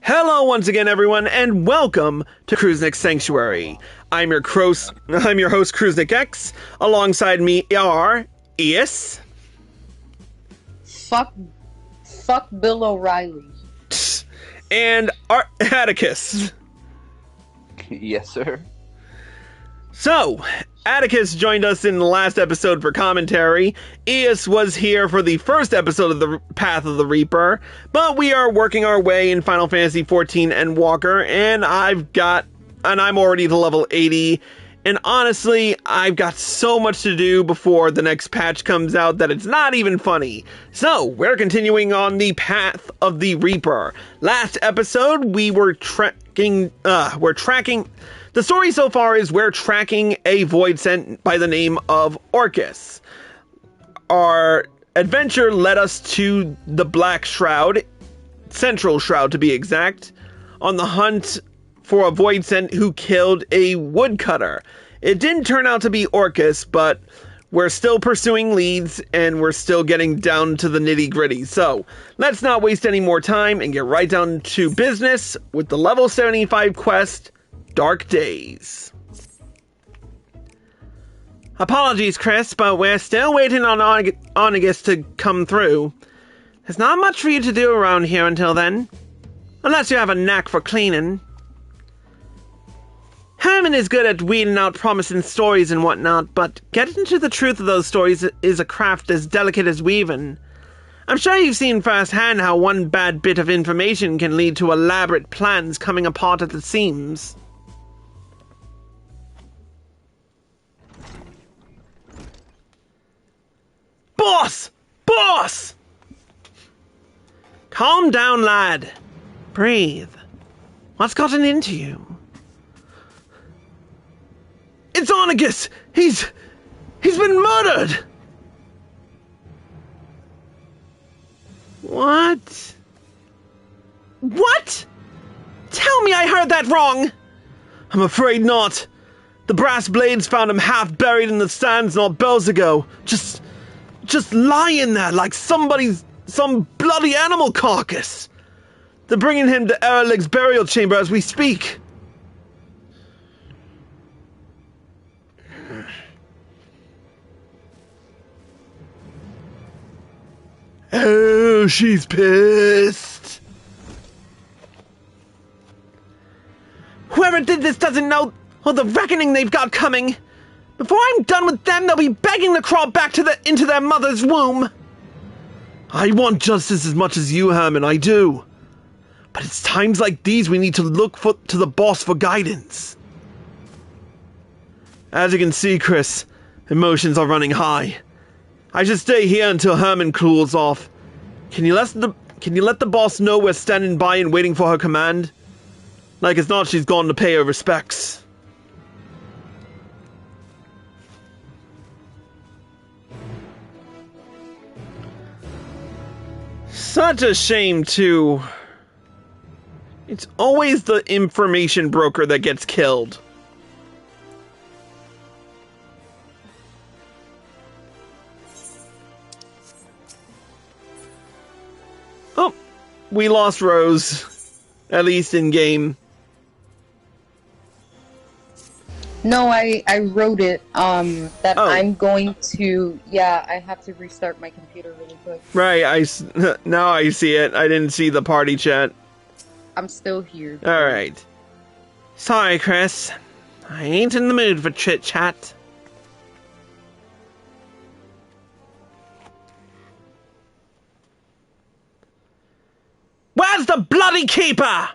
Hello once again, everyone, and welcome to Kruznik's Sanctuary. I'm your host, Kruznik X. Alongside me are Ias. Fuck Bill O'Reilly. And Atticus. Yes, sir. So, Atticus joined us in the last episode for commentary. Ias was here for the first episode of the Path of the Reaper, but we are working our way in Final Fantasy XIV Endwalker, and I'm already to level 80, and honestly, I've got so much to do before the next patch comes out that it's not even funny. So, we're continuing on the Path of the Reaper. Last episode, we were tracking. The story so far is we're tracking a void sent by the name of Orcus. Our adventure led us to the Black Shroud, Central Shroud to be exact, on the hunt for a void sent who killed a woodcutter. It didn't turn out to be Orcus, but we're still pursuing leads and we're still getting down to the nitty-gritty. So, let's not waste any more time and get right down to business with the level 75 quest, Dark Days. Apologies, Chris, but we're still waiting on Arnegis to come through. There's not much for you to do around here until then. Unless you have a knack for cleaning. Herman is good at weeding out promising stories and whatnot, but getting to the truth of those stories is a craft as delicate as weaving. I'm sure you've seen firsthand how one bad bit of information can lead to elaborate plans coming apart at the seams. Boss! Calm down, lad. Breathe. What's gotten into you? It's Arnegis! He's been murdered! What? What? Tell me I heard that wrong! I'm afraid not. The brass blades found him half buried in the sands not bells ago. Just lying there like some bloody animal carcass. They're bringing him to Erlik's burial chamber as we speak. Oh, she's pissed. Whoever did this doesn't know the reckoning they've got coming. Before I'm done with them, they'll be begging to crawl back into their mother's womb. I want justice as much as you, Herman, I do. But it's times like these we need to look to the boss for guidance. As you can see, Chris, emotions are running high. I should stay here until Herman cools off. Can you let the boss know we're standing by and waiting for her command? Like it's not she's gone to pay her respects. Such a shame, too. It's always the information broker that gets killed. Oh, we lost Rose. At least in game. No, I wrote it, that I'm going to, I have to restart my computer really quick. Right, now I see it. I didn't see the party chat. I'm still here. Alright. Sorry, Chris. I ain't in the mood for chit-chat. Where's the bloody keeper?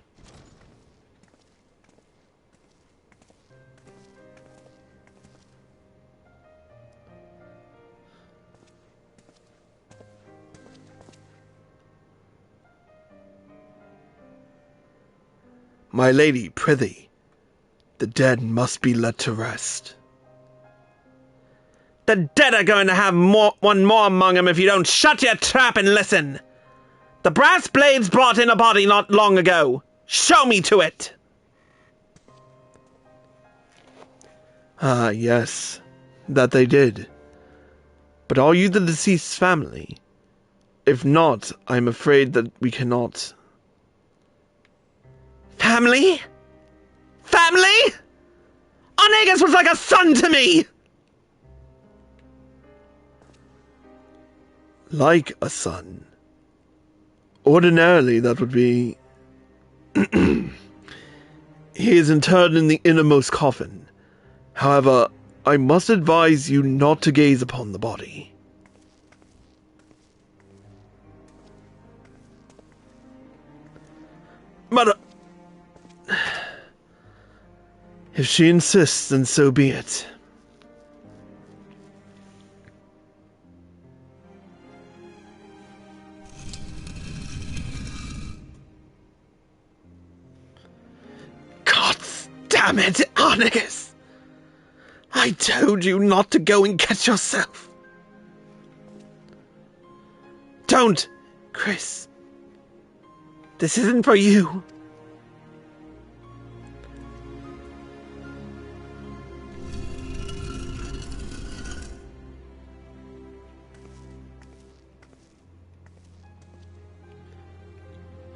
My lady, prithee, the dead must be let to rest. The dead are going to have one more among them if you don't shut your trap and listen. The brass blades brought in a body not long ago. Show me to it. Ah, yes, that they did. But are you the deceased's family? If not, I'm afraid that we cannot. Family? Family? Arnegis was like a son to me! Like a son. Ordinarily, that would be... He is interred in the innermost coffin. However, I must advise you not to gaze upon the body. But... if she insists, then so be it. God damn it, Arnegis! I told you not to go and catch yourself. Don't, Chris. This isn't for you.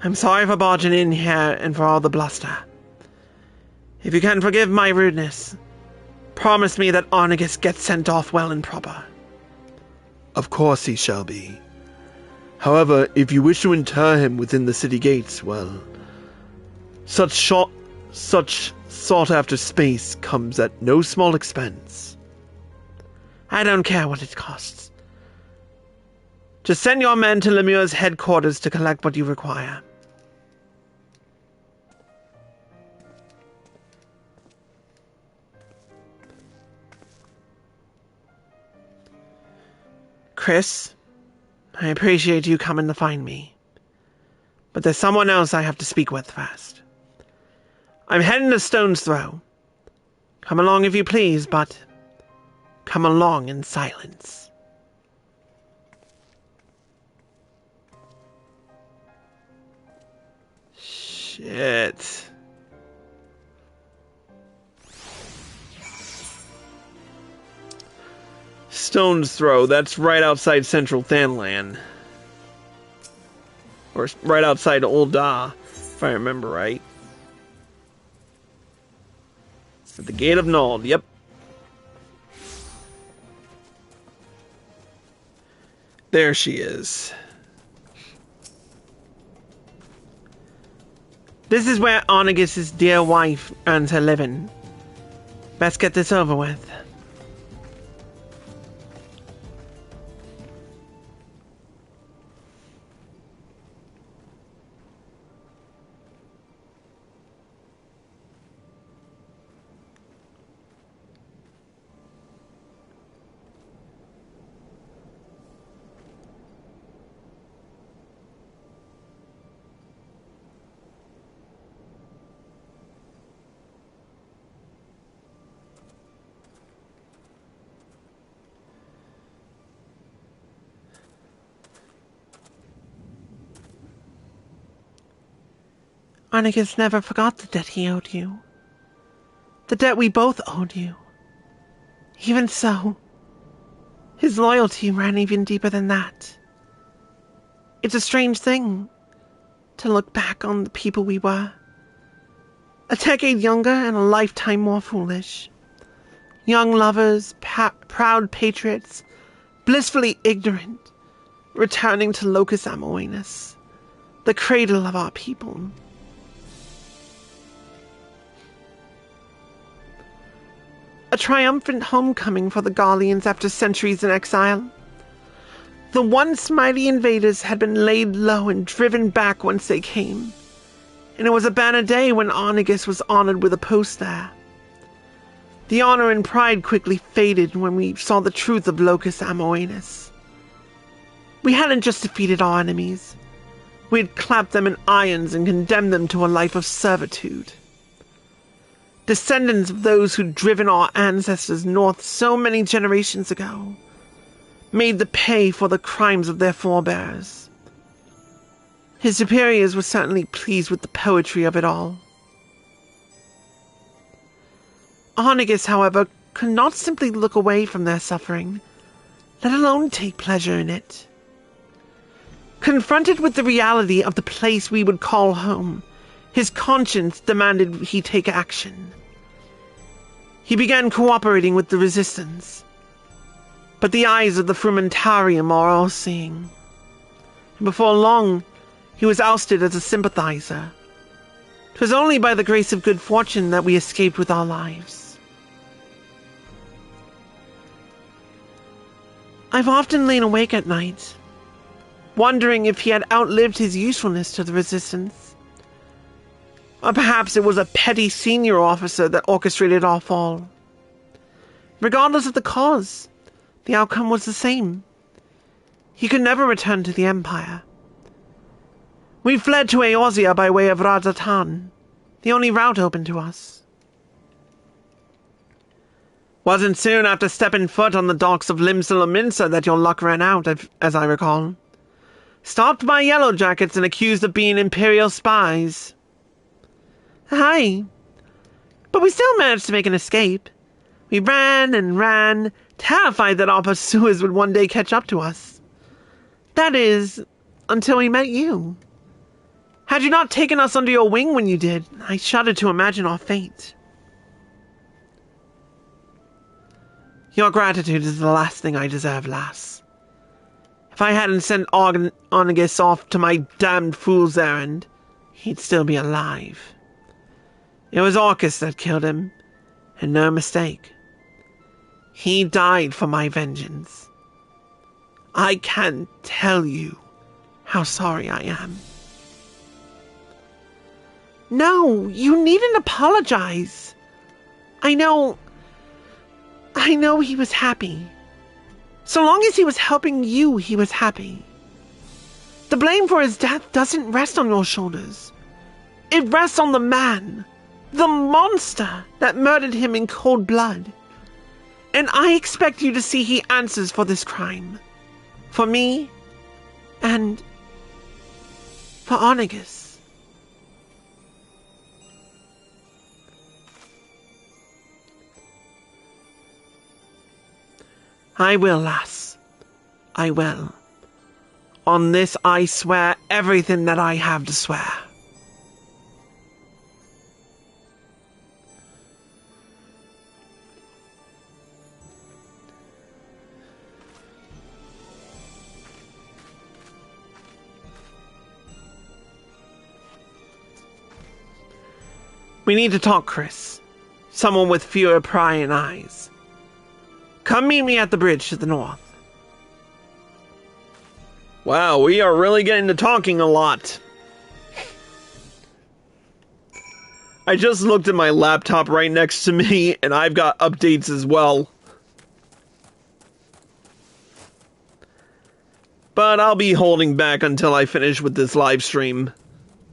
I'm sorry for barging in here and for all the bluster. If you can forgive my rudeness, promise me that Arnegis gets sent off well and proper. Of course he shall be. However, if you wish to inter him within the city gates, well, such sought-after space comes at no small expense. I don't care what it costs. Just send your men to Lemure's headquarters to collect what you require. Chris, I appreciate you coming to find me. But there's someone else I have to speak with first. I'm heading to Stone's Throw. Come along if you please, but come along in silence. Shit. Stone's Throw, that's right outside Central Thanland. Or right outside Old Da, if I remember right. At the Gate of Nald, yep. There she is. This is where Arnegis' dear wife earns her living. Best get this over with. Arnegis never forgot the debt he owed you. The debt we both owed you. Even so, his loyalty ran even deeper than that. It's a strange thing to look back on the people we were. A decade younger and a lifetime more foolish. Young lovers, proud patriots, blissfully ignorant, returning to Locus Amoenus, the cradle of our people. A triumphant homecoming for the Garleans after centuries in exile. The once mighty invaders had been laid low and driven back once they came, and it was a banner day when Arnegis was honored with a post there. The honor and pride quickly faded when we saw the truth of Locus Amoenus. We hadn't just defeated our enemies. We had clapped them in irons and condemned them to a life of servitude. Descendants of those who'd driven our ancestors north so many generations ago, made the pay for the crimes of their forebears. His superiors were certainly pleased with the poetry of it all. Arnegis, however, could not simply look away from their suffering, let alone take pleasure in it. Confronted with the reality of the place we would call home, His conscience demanded he take action. He began cooperating with the resistance. But the eyes of the Frumentarium are all-seeing. And before long, he was ousted as a sympathizer. 'Twas only by the grace of good fortune that we escaped with our lives. I've often lain awake at night, wondering if he had outlived his usefulness to the Resistance. Or perhaps it was a petty senior officer that orchestrated our fall. Regardless of the cause, the outcome was the same. He could never return to the Empire. We fled to Eorzea by way of Radzatan, the only route open to us. Wasn't soon after stepping foot on the docks of Limsa that your luck ran out, as I recall. Stopped by Yellowjackets and accused of being Imperial spies. Aye, but we still managed to make an escape. We ran and ran, terrified that our pursuers would one day catch up to us. That is, until we met you. Had you not taken us under your wing when you did, I shudder to imagine our fate. Your gratitude is the last thing I deserve, lass. If I hadn't sent Arnegis off to my damned fool's errand, he'd still be alive. It was Orcus that killed him, and no mistake. He died for my vengeance. I can't tell you how sorry I am. No, you needn't apologize. I know he was happy. So long as he was helping you, he was happy. The blame for his death doesn't rest on your shoulders. It rests on the man, the monster that murdered him in cold blood. And I expect you to see he answers for this crime. For me, and for Arnegis. I will, lass. I will. On this I swear everything that I have to swear. We need to talk, Chris. Someone with fewer prying eyes. Come meet me at the bridge to the north. Wow, we are really getting to talking a lot. I just looked at my laptop right next to me, and I've got updates as well. But I'll be holding back until I finish with this live stream.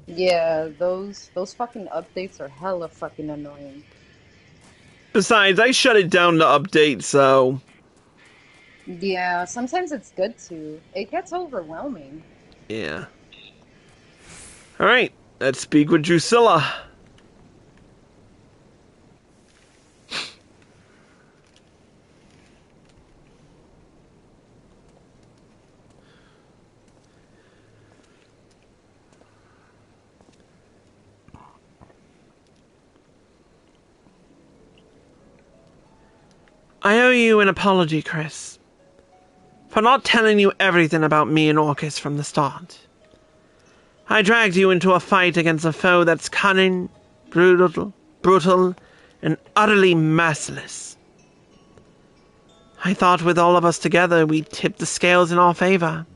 Yeah, those fucking updates are hella fucking annoying. Besides, I shut it down to update, so... Yeah, sometimes it's good to. It gets overwhelming. Yeah. Alright, let's speak with Drusilla. I owe you an apology, Chris, for not telling you everything about me and Orcus from the start. I dragged you into a fight against a foe that's cunning, brutal, and utterly merciless. I thought with all of us together we'd tip the scales in our favor.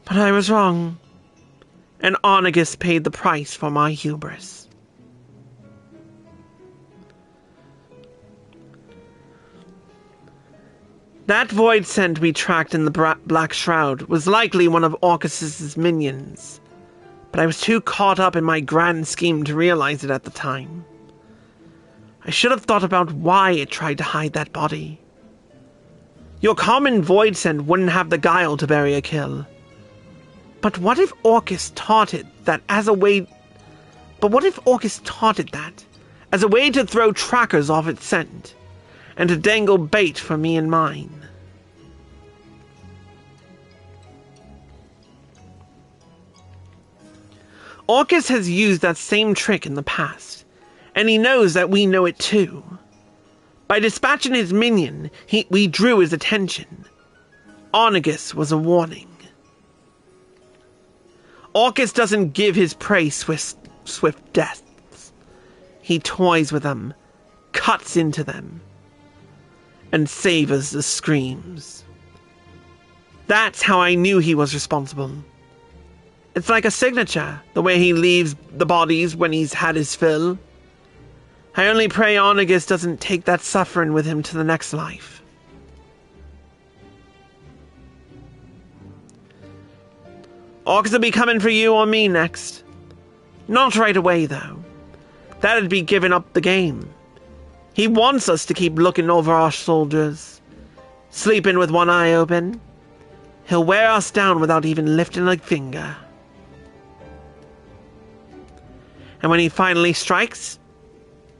But I was wrong, and Arnegis paid the price for my hubris. That void scent we tracked in the Black Shroud was likely one of Orcus's minions, but I was too caught up in my grand scheme to realize it at the time. I should have thought about why it tried to hide that body. Your common void scent wouldn't have the guile to bury a kill. But what if Orcus taught it that as a way... But what if Orcus taught it that as a way to throw trackers off its scent, and to dangle bait for me and mine? Orcus has used that same trick in the past, and he knows that we know it too. By dispatching his minion, we drew his attention. Arnegis was a warning. Orcus doesn't give his prey swift deaths. He toys with them, cuts into them, and savors the screams. That's how I knew he was responsible. It's like a signature, the way he leaves the bodies when he's had his fill. I only pray Arnegis doesn't take that suffering with him to the next life. Orcus will be coming for you or me next. Not right away, though. That'd be giving up the game. He wants us to keep looking over our soldiers, sleeping with one eye open. He'll wear us down without even lifting a finger. And when he finally strikes,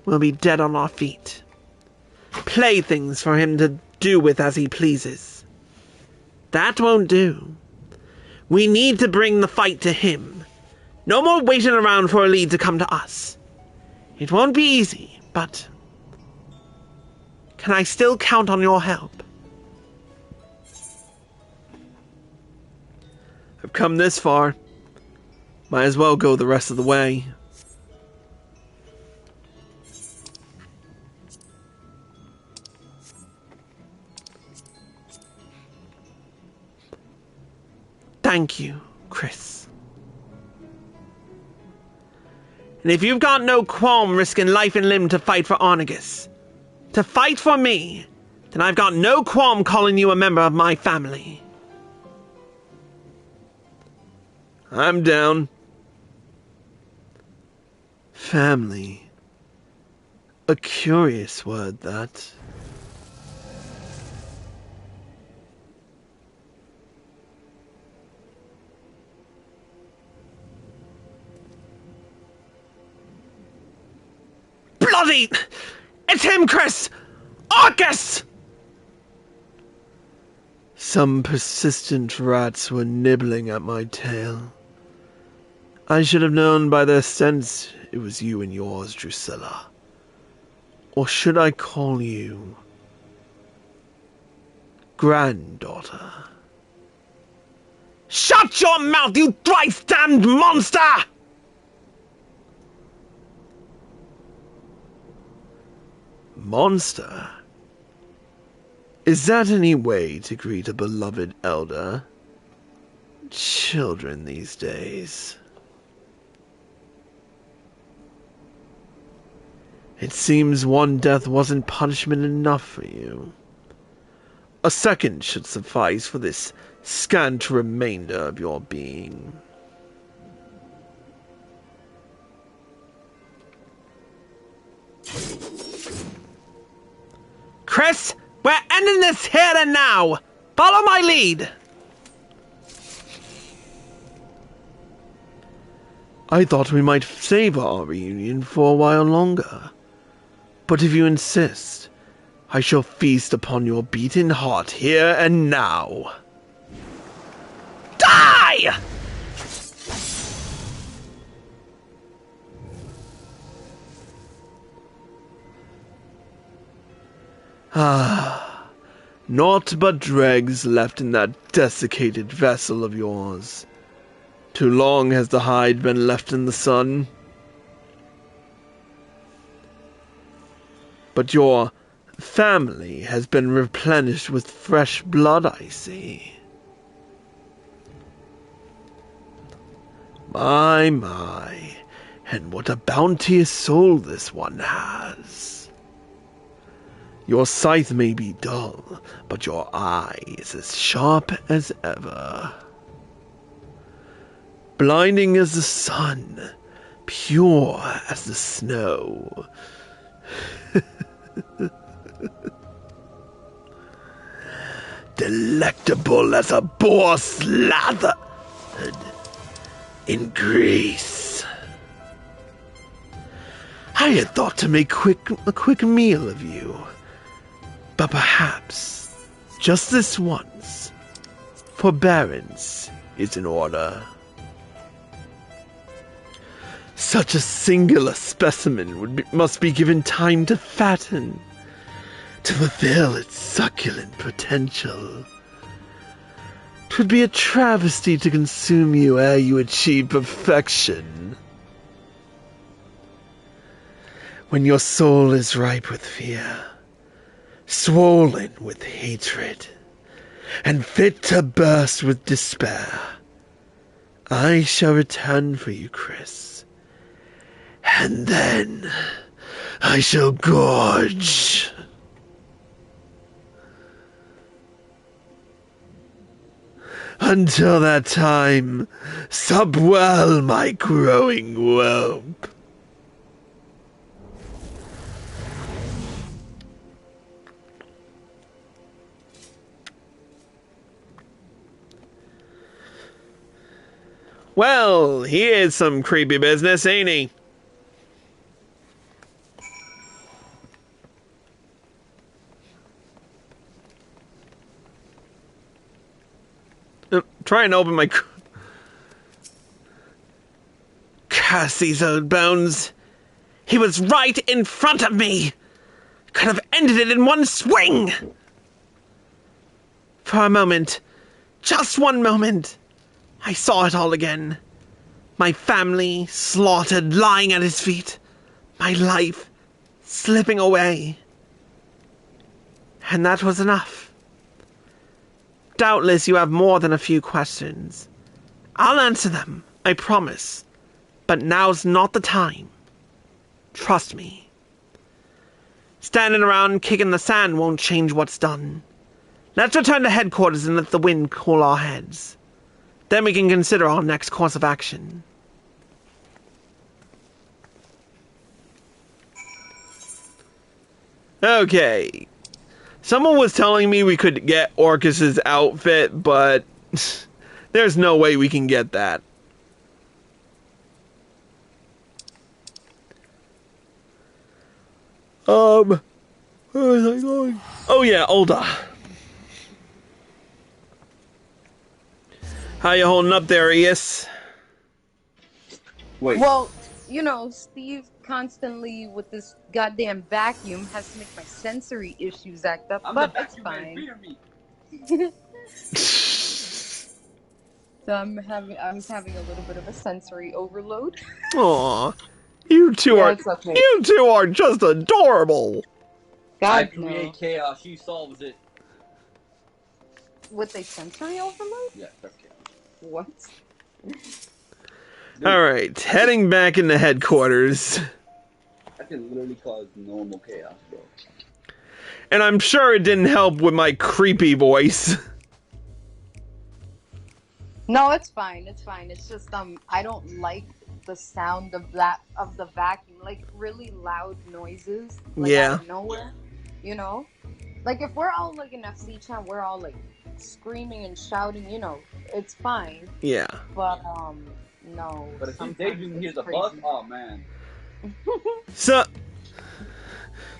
we'll be dead on our feet. Playthings for him to do with as he pleases. That won't do. We need to bring the fight to him. No more waiting around for a lead to come to us. It won't be easy, but... can I still count on your help? I've come this far. Might as well go the rest of the way. Thank you, Chris. And if you've got no qualm risking life and limb to fight for Arnegis, to fight for me, then I've got no qualm calling you a member of my family. I'm down. Family. A curious word, that. Bloody! It's him, Chris! Arcus! Some persistent rats were nibbling at my tail. I should have known by their scent it was you and yours, Drusilla. Or should I call you... granddaughter? Shut your mouth, you thrice-damned monster! Monster? Is that any way to greet a beloved elder? Children these days. It seems one death wasn't punishment enough for you. A second should suffice for this scant remainder of your being. Chris, we're ending this here and now. Follow my lead. I thought we might save our reunion for a while longer. But if you insist, I shall feast upon your beating heart here and now. Die! Ah, naught but dregs left in that desiccated vessel of yours. Too long has the hide been left in the sun. But your family has been replenished with fresh blood, I see. My, and what a bounteous soul this one has. Your scythe may be dull, but your eye is as sharp as ever. Blinding as the sun, pure as the snow. Delectable as a boar slathered in grease. I had thought to make a quick meal of you, but perhaps, just this once, forbearance is in order. Such a singular specimen must be given time to fatten, to fulfill its succulent potential. 'Twould be a travesty to consume you ere you achieve perfection. When your soul is ripe with fear, swollen with hatred, and fit to burst with despair, I shall return for you, Chris. And then I shall gorge. Until that time, sup well, my growing whelp. Well, he is some creepy business, ain't he? Try and open my... Curse these old bones. He was right in front of me. Could have ended it in one swing. For a moment, just one moment, I saw it all again. My family slaughtered, lying at his feet. My life slipping away. And that was enough. Doubtless you have more than a few questions. I'll answer them, I promise. But now's not the time. Trust me. Standing around kicking the sand won't change what's done. Let's return to headquarters and let the wind cool our heads. Then we can consider our next course of action. Okay. Someone was telling me we could get Orcus's outfit, but there's no way we can get that. Where was I going? Oh yeah, Ulda. How you holding up there, Ias? Wait. Well, you know, Steve constantly with this goddamn vacuum has to make my sensory issues act up, but it's fine. So I was having a little bit of a sensory overload. Aw, you two Yeah, are it's okay. you two are just adorable. I God, create no. chaos, she solves it. With a sensory overload? Yeah, that's chaos. What? All right, heading back into headquarters. I can literally cause normal chaos, bro. And I'm sure it didn't help with my creepy voice. No, it's fine. It's fine. It's just I don't like the sound of the vacuum, like really loud noises, like Yeah. out of nowhere. You know, like if we're all like in FC chat, we're all like screaming and shouting. You know, it's fine. Yeah. But no. But if sometimes Daydream hears it's a buzz, crazy. oh man.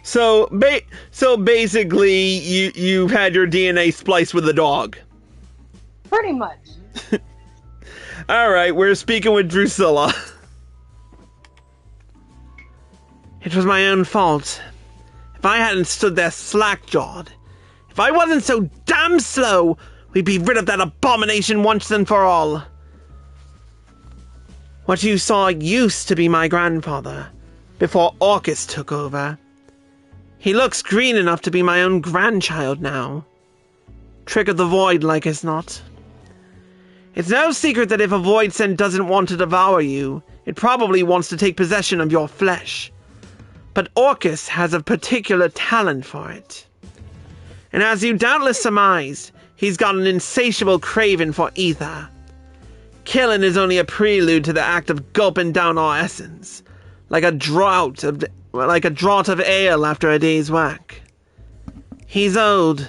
So basically, you've had your DNA spliced with a dog. Pretty much. All right, we're speaking with Drusilla. It was my own fault. If I hadn't stood there slack-jawed, if I wasn't so damn slow, we'd be rid of that abomination once and for all. What you saw used to be my grandfather, before Arnegis took over. He looks green enough to be my own grandchild now. Trick of the void, like as not. It's no secret that if a void scent doesn't want to devour you, it probably wants to take possession of your flesh. But Arnegis has a particular talent for it. And as you doubtless surmised, he's got an insatiable craving for ether. Killing is only a prelude to the act of gulping down our essence, like a draught of ale after a day's work. He's old.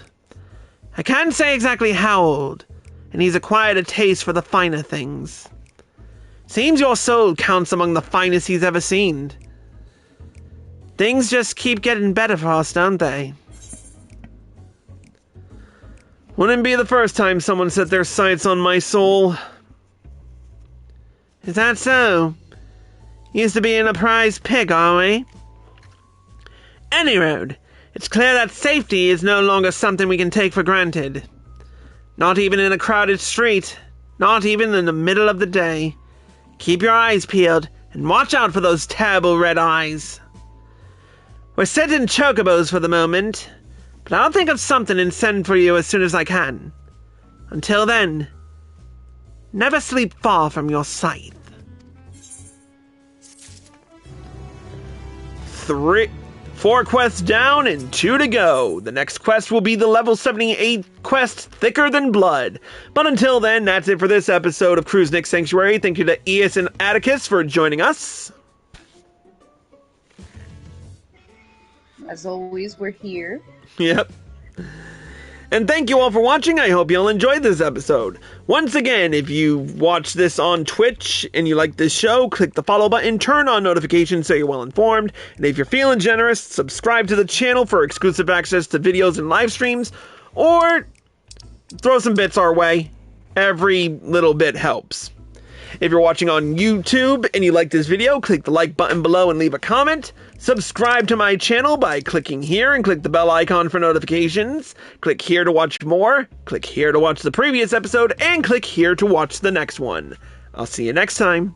I can't say exactly how old, and he's acquired a taste for the finer things. Seems your soul counts among the finest he's ever seen. Things just keep getting better for us, don't they? Wouldn't be the first time someone set their sights on my soul. Is that so? Used to being a prize pig, are we? Any road, it's clear that safety is no longer something we can take for granted. Not even in a crowded street. Not even in the middle of the day. Keep your eyes peeled and watch out for those terrible red eyes. We're sitting chocobos for the moment, but I'll think of something and send for you as soon as I can. Until then, never sleep far from your scythe. 4 quests down and 2 to go. The next quest will be the level 78 quest, Thicker Than Blood. But until then, that's it for this episode of Cruisenick Sanctuary. Thank you to Eus and Atticus for joining us. As always, we're here. Yep. And thank you all for watching. I hope you all enjoyed this episode. Once again, if you watch this on Twitch and you like this show, click the follow button, turn on notifications so you're well informed. And if you're feeling generous, subscribe to the channel for exclusive access to videos and live streams, or throw some bits our way. Every little bit helps. If you're watching on YouTube and you like this video, click the like button below and leave a comment. Subscribe to my channel by clicking here and click the bell icon for notifications. Click here to watch more. Click here to watch the previous episode, and click here to watch the next one. I'll see you next time.